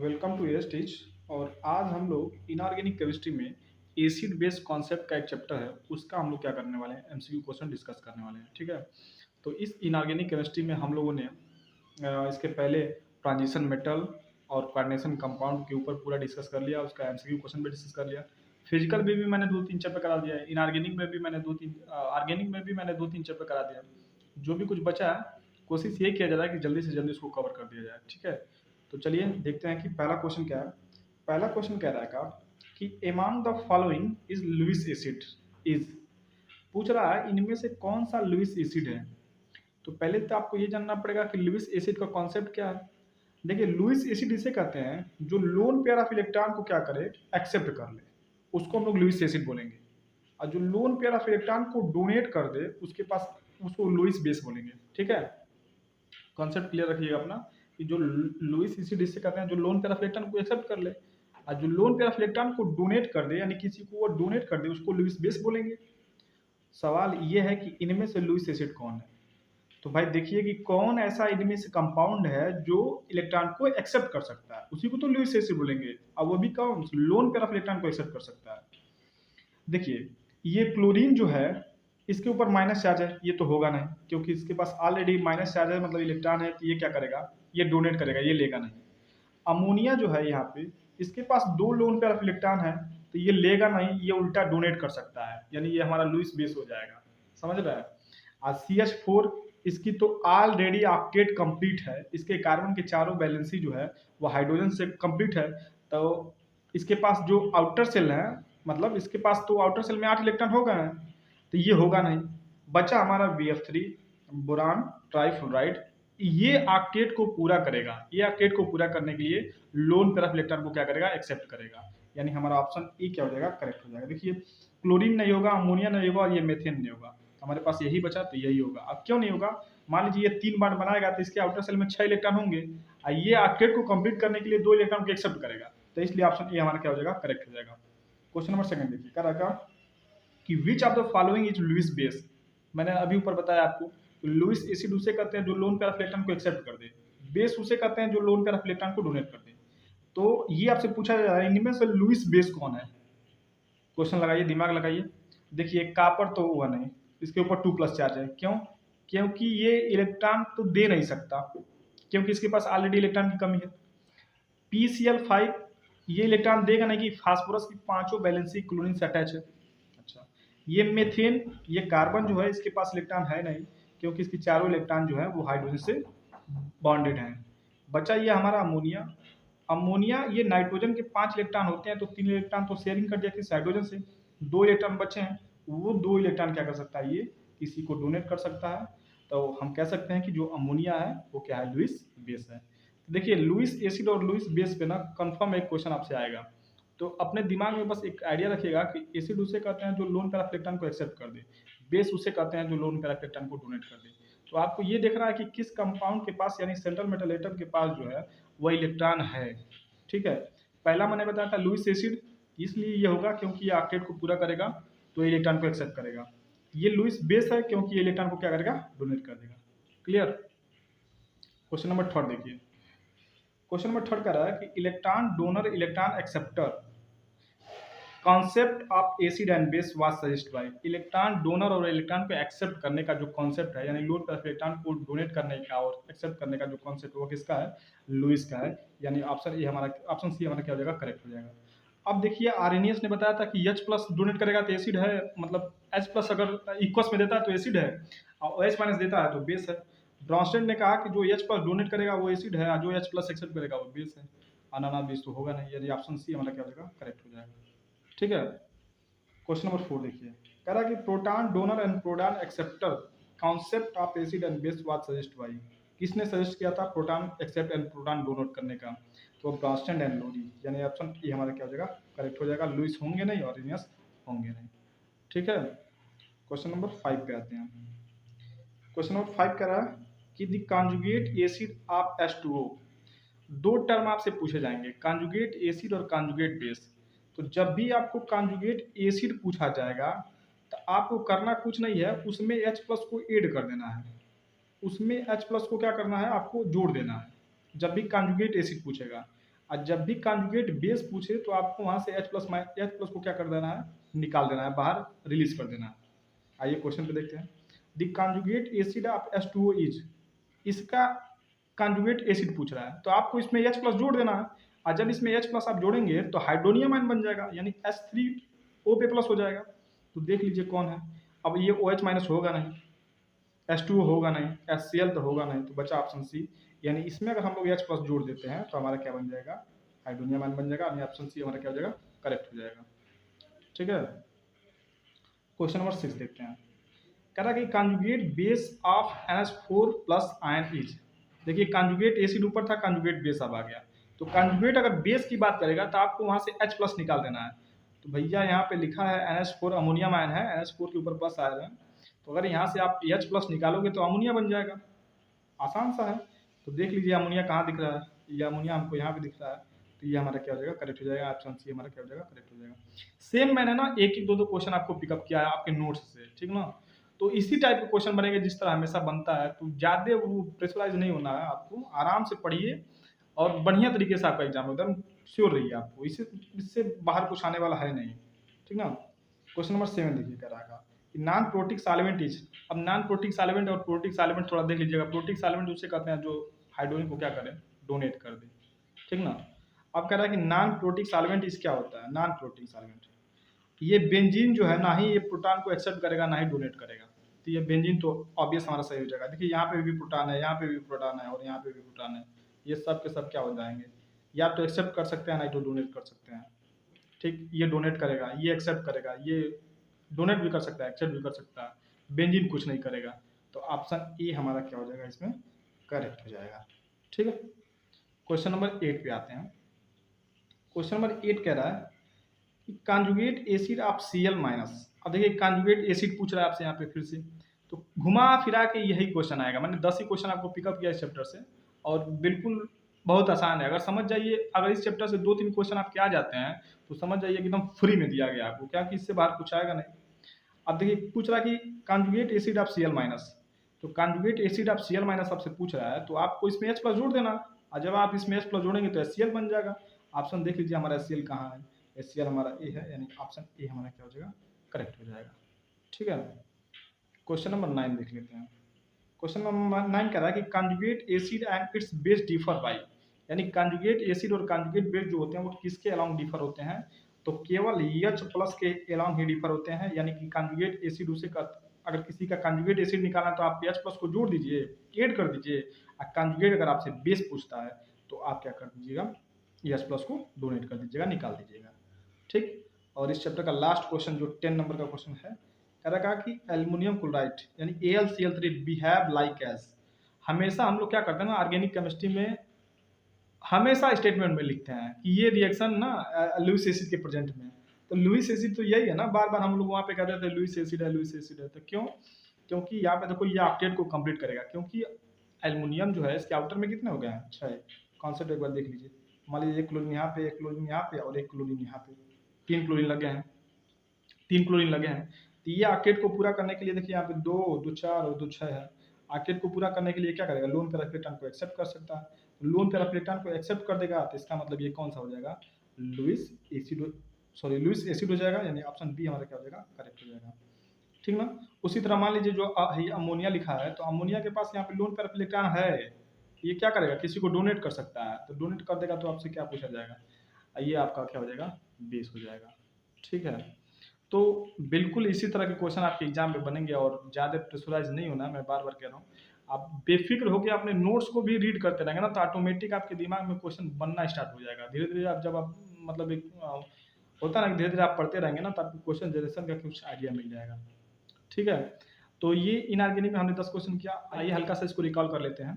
Welcome to S teach. और आज हम लोग इनऑर्गेनिक केमिस्ट्री में एसिड बेस कॉन्सेप्ट का एक चैप्टर है, उसका हम लोग क्या करने वाले हैं, एमसीक्यू क्वेश्चन डिस्कस करने वाले हैं। ठीक है। तो इस इनऑर्गेनिक केमिस्ट्री में हम लोगों ने इसके पहले ट्रांजिशन मेटल और कोऑर्डिनेशन कंपाउंड के ऊपर पूरा डिस्कस कर लिया, उसका एमसीक्यू क्वेश्चन भी डिस्कस कर लिया। फिजिकल में भी मैंने 2-3 चैप्टर करा दिया है, इनऑर्गेनिक में भी मैंने 2-3 ऑर्गेनिक में भी मैंने 2-3 चैप्टर करा दिया। जो भी कुछ बचा है, कोशिश ये किया जा रहा है कि जल्दी से जल्दी उसको कवर कर दिया जाए। ठीक है। तो चलिए देखते हैं कि पहला क्वेश्चन क्या है। पहला क्वेश्चन कह रहा है का कि among the following is Lewis acid is, पूछ रहा है इनमें से कौन सा लुइस एसिड है। तो पहले तो आपको ये जानना पड़ेगा कि लुइस एसिड का कॉन्सेप्ट क्या है। देखिए, लुइस एसिड इसे कहते हैं जो लोन पेयर ऑफ इलेक्ट्रॉन को क्या करे, एक्सेप्ट कर ले, उसको हम लोग लुइस एसिड बोलेंगे। और जो लोन पेयर ऑफ इलेक्ट्रॉन को डोनेट कर दे उसके पास, उसको लुइस बेस बोलेंगे। ठीक है। कॉन्सेप्ट क्लियर रखिएगा अपना कि जो लुइस एसिड इसे कहते हैं जो लोन पेयर ऑफ इलेक्ट्रॉन को एक्सेप्ट कर ले, और जो लोन पेयर ऑफ इलेक्ट्रॉन को डोनेट कर दे, यानी किसी को वो डोनेट कर दे, उसको लुइस बेस बोलेंगे। सवाल ये है कि इनमें से लुइस एसिड कौन है। तो भाई देखिए कि कौन ऐसा इनमें से कंपाउंड है जो इलेक्ट्रॉन को एक्सेप्ट कर सकता है, उसी को तो लुइस एसिड बोलेंगे। अब वो भी कौन, लोन पेयर ऑफ इलेक्ट्रॉन को एक्सेप्ट कर सकता है। देखिए, ये क्लोरीन जो है, इसके ऊपर माइनस चार्ज है, ये तो होगा नहीं क्योंकि इसके पास ऑलरेडी माइनस चार्ज है, मतलब इलेक्ट्रॉन है, तो ये क्या करेगा, ये डोनेट करेगा, ये लेगा नहीं। अमोनिया जो है यहाँ पे, इसके पास दो लोन पेयर ऑफ इलेक्ट्रॉन है, तो ये लेगा नहीं, ये उल्टा डोनेट कर सकता है, यानी ये हमारा लुइस बेस हो जाएगा। समझ रहा है। और CH4, इसकी तो ऑलरेडी ऑक्टेट कंप्लीट है, इसके कार्बन के चारों वैलेंसी जो है वो हाइड्रोजन से कंप्लीट है। तो इसके पास जो आउटर सेल है, मतलब इसके पास तो आउटर सेल में 8 इलेक्ट्रॉन हो गए हैं, तो ये होगा नहीं। बचा हमारा BF3, बोरान ट्राइफ्लोराइड। ये ऑक्टेट को पूरा करेगा, ये ऑक्टेट को पूरा करने के लिए लोन पेयर ऑफ इलेक्ट्रॉन को क्या करेगा, एक्सेप्ट करेगा। यानी हमारा ऑप्शन ए क्या हो जाएगा, करेक्ट हो जाएगा। देखिए, क्लोरीन नहीं होगा, अमोनिया नहीं होगा, और ये मेथेन नहीं होगा। हमारे पास यही बचा, तो यही होगा। अब क्यों नहीं होगा, मान लीजिए ये 3 बार बनाएगा तो इसके आउटर सेल में 6 इलेक्ट्रॉन होंगे, और ये ऑक्टेट को कंप्लीट करने के लिए 2 इलेक्ट्रॉन को एक्सेप्ट करेगा, तो इसलिए ऑप्शन ए हमारा क्या हो जाएगा, करेक्ट हो जाएगा। क्वेश्चन नंबर सेकंड देखिए, क्या रहा कि which of the following is Lewis base. मैंने अभी ऊपर बताया आपको, तो लुइस एसिड उसे कहते हैं जो लोन पेयर ऑफ इलेक्ट्रॉन को एक्सेप्ट कर दे, बेस उसे कहते हैं जो लोन पेयर ऑफ इलेक्ट्रॉन को डोनेट कर दे। तो ये आपसे पूछा जा रहा है इनमें से लुइस बेस कौन है। क्वेश्चन लगाइए, दिमाग लगाइए। देखिए, कापर तो हुआ नहीं, इसके ऊपर 2+ चार्ज है। क्यों, क्योंकि ये इलेक्ट्रॉन तो दे नहीं सकता, क्योंकि इसके पास ऑलरेडी इलेक्ट्रॉन की कमी है। PCl5, ये इलेक्ट्रॉन देगा नहीं कि फास्फोरस की 5 वैलेंसी क्लोरीन से अटैच है। अच्छा, ये मेथेन, ये कार्बन जो है इसके पास इलेक्ट्रॉन है नहीं, क्योंकि इसकी चारों इलेक्ट्रॉन जो है वो हाइड्रोजन से बॉन्डेड हैं। बचा ये हमारा अमोनिया। अमोनिया, ये नाइट्रोजन के 5 इलेक्ट्रॉन होते हैं, तो 3 इलेक्ट्रॉन तो शेयरिंग कर दिया किस, हाइड्रोजन से। 2 इलेक्ट्रॉन बचे हैं, वो 2 इलेक्ट्रॉन क्या कर सकता है, ये किसी को डोनेट कर सकता है। तो हम कह सकते हैं कि जो अमोनिया है वो क्या है, लुइस बेस है। तो देखिए, लुइस एसिड और लुइस बेस पे ना कंफर्म एक क्वेश्चन आपसे आएगा, तो अपने दिमाग में बस एक आइडिया रखिएगा कि एसिड उसे कहते हैं जो लोन पेयर ऑफ इलेक्ट्रॉन को एक्सेप्ट कर दे, बेस उसे कहते हैं जो लोन पेयर ऑफ इलेक्ट्रॉन को डोनेट कर दे। तो आपको ये देखना है कि किस कंपाउंड के पास, यानी सेंट्रल मेटल एटम के पास जो है वह इलेक्ट्रॉन है। ठीक है। पहला मैंने बताया था लुइस एसिड, इसलिए ये होगा क्योंकि ये ऑक्टेट को पूरा करेगा, तो इलेक्ट्रॉन को एक्सेप्ट करेगा। ये लुइस बेस है क्योंकि ये इलेक्ट्रॉन को क्या करेगा, डोनेट कर देगा। क्लियर। क्वेश्चन नंबर थर्ड देखिए। क्वेश्चन नंबर थर्ड कह रहा है कि electron donor electron acceptor concept of acid and base was suggest by. Electron donor और इलेक्ट्रॉन को एक्सेप्ट करने का जो कॉन्सेप्ट है, यानी लोन पेयर ऑफ इलेक्ट्रॉन को डोनेट करने का और एक्सेप्ट करने का जो कॉन्सेप्ट वो किसका है, लुइस का है। यानी ऑप्शन ए हमारा, ऑप्शन सी हमारा क्या हो जाएगा, करेक्ट हो जाएगा। अब देखिए, आर्रेनियस ने बताया था कि H+ डोनेट करेगा तो एसिड है, मतलब H+ अगर इक्वस में देता है तो एसिड है, और H- देता है तो बेस है। ब्रॉन्स्टेड ने कहा कि जो H+ डोनेट करेगा वो एसिड है, और जो H+ एक्सेप्ट करेगा वो बेस है। अनाना बेस तो होगा नहीं, यानी ऑप्शन सी हमारा क्या हो जाएगा, करेक्ट हो जाएगा। ठीक है। क्वेश्चन नंबर 4 देखिए, कह रहा है कि proton donor and proton acceptor concept of acid and base was suggest by. किसने सजेस्ट किया था proton accept and proton donor करने का, तो ब्रास्टन एंड लोरी, यानी ऑप्शन ए हमारा क्या हो जाएगा, करेक्ट हो जाएगा। लुइस होंगे नहीं और इनियस होंगे नहीं। ठीक है। क्वेश्चन नंबर 5 पे आते हैं। क्वेश्चन नंबर 5 कह रहा है कि the conjugate acid of H2O। दो टर्म आपसे पूछे जाएंगे, कॉन्जुगेट एसिड और कॉन्जुगेट बेस। तो जब भी आपको कॉन्जुगेट एसिड पूछा जाएगा तो आपको करना कुछ नहीं है, उसमें H+ को ऐड कर देना है, उसमें H+ को क्या करना है, आपको जोड़ देना है जब भी कॉन्जुगेट एसिड पूछेगा। और जब भी कॉन्जुगेट बेस पूछे तो आपको वहां से H प्लस को क्या कर देना है, निकाल देना है, बाहर रिलीज कर देना है। आइए क्वेश्चन पे देखते हैं। The conjugate acid of H2O is, इसका कॉन्जुगेट एसिड पूछ रहा है तो आपको इसमें H प्लस जोड़ देना है। और जब इसमें H प्लस आप जोड़ेंगे तो हाइड्रोनियम आयन बन जाएगा, यानी H3O पे प्लस हो जाएगा। तो देख लीजिए कौन है। अब ये OH माइनस होगा नहीं, H2O होगा नहीं, HCl तो होगा नहीं, तो बचा ऑप्शन सी। यानी इसमें अगर हम लोग H प्लस जोड़ देते हैं तो हमारा क्या बन जाएगा, हाइड्रोनियम आयन बन जाएगा। यानी ऑप्शन सी हमारा क्या हो जाएगा, करेक्ट हो जाएगा। ठीक है, क्वेश्चन नंबर 6 देखते हैं। कह रहा है कि conjugate base of NH4 plus ion is. देखिए कॉन्जुगेट एसिड ऊपर था, कॉन्जुगेट बेस अब आ गया। तो कॉन्जुगेट अगर बेस की बात करेगा तो आपको वहां से H प्लस निकाल देना है। तो भैया यहाँ पे लिखा है NH4 अमोनियम आयन है, NH4 के ऊपर प्लस आया है, तो अगर यहाँ से आप H प्लस निकालोगे तो अमोनिया बन जाएगा। आसान सा है। तो देख लीजिए अमोनिया कहाँ दिख रहा है, ये अमोनिया हमको यहाँ पे दिख रहा है। तो ये हमारा क्या हो जाएगा, करेक्ट हो जाएगा। ऑप्शन सी हमारा क्या हो जाएगा, करेक्ट हो जाएगा। सेम मैंने ना एक एक दो क्वेश्चन आपको पिकअप किया है आपके नोट्स से, ठीक ना। तो इसी टाइप के क्वेश्चन बनेंगे जिस तरह हमेशा बनता है। तो ज़्यादा वो प्रेशराइज नहीं होना है, आपको आराम से पढ़िए और बढ़िया तरीके से आपका एग्जाम एकदम श्योर रहिए। आपको इससे बाहर कुछ आने वाला है नहीं, ठीक ना। क्वेश्चन नंबर 7 देखिए कह रहा है नॉन प्रोटिक सॉल्वेंट इज। अब नॉन प्रोटिक सॉल्वेंट और प्रोटिक सॉल्वेंट थोड़ा देख लीजिएगा। प्रोटिक सॉल्वेंट उसे कहते हैं जो हाइड्रोजन को क्या करें, डोनेट कर दे, ठीक ना। अब कह रहा है कि नॉन प्रोटिक सॉल्वेंट इज क्या होता है। नॉन प्रोटिक सॉल्वेंट, ये बेंजीन जो है ना ही ये प्रोटॉन को एक्सेप्ट करेगा ना ही डोनेट करेगा। तो ये बेंजीन तो ऑब्वियस हमारा सही हो जाएगा। देखिए यहाँ पे भी प्रोटॉन है, यहाँ पे भी प्रोटॉन है और यहाँ पे भी प्रोटॉन है। ये सब के सब क्या हो जाएंगे, या तो एक्सेप्ट कर सकते हैं ना तो डोनेट कर सकते हैं। ठीक, ये डोनेट करेगा, ये एक्सेप्ट करेगा, ये डोनेट भी कर सकता है, एक्सेप्ट भी कर सकता है। बेंजीन कुछ नहीं करेगा। तो ऑप्शन ए हमारा क्या हो जाएगा, इसमें करेक्ट हो जाएगा। ठीक है, क्वेश्चन नंबर 8 पे आते हैं। क्वेश्चन नंबर 8 कह रहा है कि conjugate acid of Cl minus. अब देखिए कॉन्जुगेट एसिड पूछ रहा है आपसे यहाँ पे फिर से, तो घुमा फिरा के यही क्वेश्चन आएगा। मैंने 10 ही क्वेश्चन आपको पिकअप किया इस चैप्टर से और बिल्कुल बहुत आसान है। अगर समझ जाइए, अगर इस चैप्टर से 2-3 क्वेश्चन आपके आ जाते हैं तो समझ जाइए कि एकदम फ्री में दिया गया आपको, क्या कि इससे बाहर कुछ आएगा नहीं। अब देखिए पूछ रहा है कि conjugate acid of Cl minus. तो conjugate acid of Cl minus आपसे पूछ रहा है तो आपको इसमें H प्लस जोड़ देना। और जब आप इसमें H प्लस जोड़ेंगे तो HCl बन जाएगा। ऑप्शन देख लीजिए हमारा HCl कहाँ है, HCl हमारा ए है, यानी ऑप्शन ए हमारा क्या हो जाएगा, करेक्ट हो जाएगा। ठीक है, क्वेश्चन नंबर 9 देख लेते हैं। क्वेश्चन नंबर 9 कह रहा है कि conjugate acid and it's base differ by. यानी कॉन्जुगेट एसिड और कॉन्जुगेट बेस जो होते हैं वो किसके अलोंग डिफर होते हैं, तो केवल H प्लस के अलोंग ही डिफर होते हैं। यानी कि कॉन्जुगेट एसिड उसे अगर किसी का कॉन्जुगेट एसिड निकालना है तो आप H प्लस को जोड़ दीजिए, ऐड कर दीजिए। और कॉन्जुगेट अगर आपसे बेस पूछता है तो आप क्या कर दीजिएगा, H प्लस को डोनेट कर दीजिएगा, निकाल दीजिएगा। ठीक, और इस चैप्टर का लास्ट क्वेश्चन जो 10 नंबर का क्वेश्चन है, कह रहा कि एल्युमिनियम क्लोराइड यानी AlCl3 बिहेव लाइक एज। हमेशा हम लोग क्या करते हैं ना ऑर्गेनिक केमिस्ट्री में, हमेशा स्टेटमेंट में लिखते हैं कि ये रिएक्शन ना लुईस एसिड के प्रेजेंट में। तो लुईस एसिड तो यही है ना, बार बार हम लोग वहाँ पे कहते थे लुईस एसिड है, लुईस एसिड है। तो क्यों, क्योंकि यहाँ पे देखो ये ऑक्टेट को कंप्लीट करेगा। क्योंकि एल्युमिनियम जो है इसके आउटर में कितने हो गए हैं, 6। कॉन्सेप्ट एक बार देख लीजिए। मान लीजिए एक क्लोरीन यहाँ पे, एक क्लोरीन यहाँ पे और एक क्लोरीन यहाँ पे, 3 क्लोरीन लगे हैं, 3 क्लोरीन लगे हैं। तो ये ऑक्टेट को पूरा करने के लिए देखिए यहाँ पे 2, 2 4 और 2 6 है। ऑक्टेट को पूरा करने के लिए क्या करेगा, लोन पेयर ऑफ इलेक्ट्रॉन को एक्सेप्ट कर सकता है। लोन पेयर ऑफ इलेक्ट्रॉन को एक्सेप्ट कर देगा तो इसका मतलब ये कौन सा हो जाएगा, Lewis acid, sorry Lewis acid हो जाएगा। यानी ऑप्शन बी हमारा क्या हो जाएगा, करेक्ट हो जाएगा। ठीक ना। उसी तरह मान लीजिए जो अमोनिया लिखा है, तो अमोनिया के पास यहाँ पे लोन पेयर ऑफ इलेक्ट्रॉन है, ये क्या करेगा, किसी को डोनेट कर सकता है। तो डोनेट कर देगा तो आपसे क्या पूछा जाएगा, ये आपका क्या हो जाएगा, बेस हो जाएगा। ठीक है, तो बिल्कुल इसी तरह के क्वेश्चन आपके एग्जाम में बनेंगे और ज़्यादा प्रेशराइज नहीं होना, मैं बार बार कह रहा हूँ। आप बेफिक्र होकर अपने नोट्स को भी रीड करते रहेंगे ना तो ऑटोमेटिक आपके दिमाग में क्वेश्चन बनना स्टार्ट हो जाएगा। धीरे धीरे आप जब आप मतलब एक होता है ना, धीरे धीरे आप पढ़ते रहेंगे ना तो आपको क्वेश्चन जनरेशन का कुछ आइडिया मिल जाएगा। ठीक है, तो ये इनऑर्गेनिक में हमने 10 क्वेश्चन किया। आइए हल्का सा इसको रिकॉल कर लेते हैं।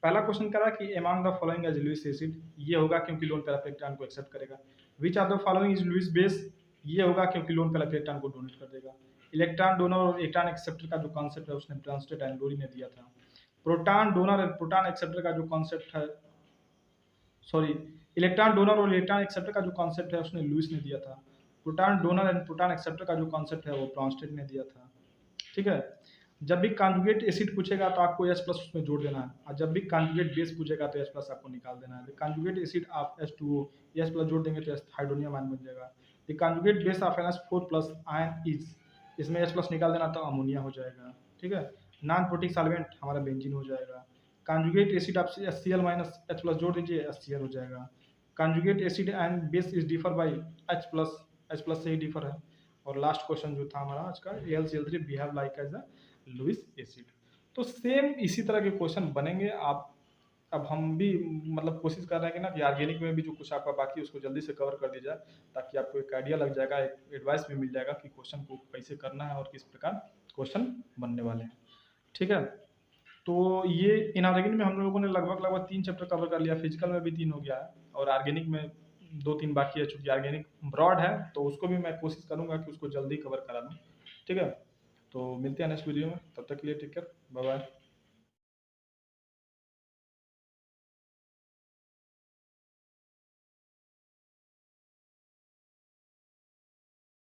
पहला क्वेश्चन करा कि among the following as Lewis acid, ये होगा क्योंकि लोन पेयर ऑफ इलेक्ट्रॉन को एक्सेप्ट करेगा। Which are the following is Lewis base, ये होगा क्योंकि लोन पेयर ऑफ इलेक्ट्रॉन को डोनेट कर देगा। इलेक्ट्रॉन डोनर और इलेक्ट्रॉन एक्सेप्टर का जो कॉन्सेप्ट है उसने ब्रांस्टेड एंड लोरी ने दिया था। प्रोटॉन डोनर और प्रोटॉन एक्सेप्टर का जो कॉन्सेप्ट है, सॉरी इलेक्ट्रॉन डोनर और इलेक्ट्रॉन एक्सेप्टर का जो कॉन्सेप्ट है उसने लुईस ने दिया था। Proton donor and proton acceptor का जो कॉन्सेप्ट है वो ब्रांस्टेड ने दिया था। ठीक है, जब भी कॉन्जुगेट एसिड पूछेगा तो आपको H प्लस उसमें जोड़ देना है, और जब भी कॉन्जुगेट बेस पूछेगा तो H प्लस आपको निकाल देना है। कॉन्जुगेट एसिड आप H2O H प्लस जोड़ देंगे तो हाइड्रोनियम आयन बन जाएगा। The conjugate base of NH4 plus ion is, इसमें H प्लस निकाल देना तो अमोनिया हो जाएगा। ठीक है, नॉन प्रोटिक सॉल्वेंट हमारा बेंजीन हो जाएगा। कॉन्जुगेट एसिड आप HCl माइनस H प्लस जोड़ दीजिए, HCl हो जाएगा। Conjugate acid and base is differ by H plus से ही डिफर है। और लास्ट क्वेश्चन जो था हमारा आज का, AlCl3 behave like as a Lewis acid. तो सेम इसी तरह के क्वेश्चन बनेंगे। आप अब हम भी मतलब कोशिश कर रहे हैं कि ना कि ऑर्गेनिक में भी जो कुछ आपका बाकी है उसको जल्दी से कवर कर दिया जाए, ताकि आपको एक आइडिया लग जाएगा, एक एडवाइस भी मिल जाएगा कि क्वेश्चन को कैसे करना है और किस प्रकार क्वेश्चन बनने वाले हैं। ठीक है, तो ये इनऑर्गेनिक में हम लोगों ने लगभग लगभग 3 चैप्टर कवर कर लिया, फिजिकल में भी 3 हो गया है और ऑर्गेनिक में 2-3 बाकी है। चूंकि ऑर्गेनिक ब्रॉड है तो उसको भी मैं कोशिश करूंगा कि उसको जल्दी कवर करा दूँ। ठीक है, तो मिलते हैं नेक्स्ट वीडियो में, तब तक के लिए टेक केयर, बाय बाय।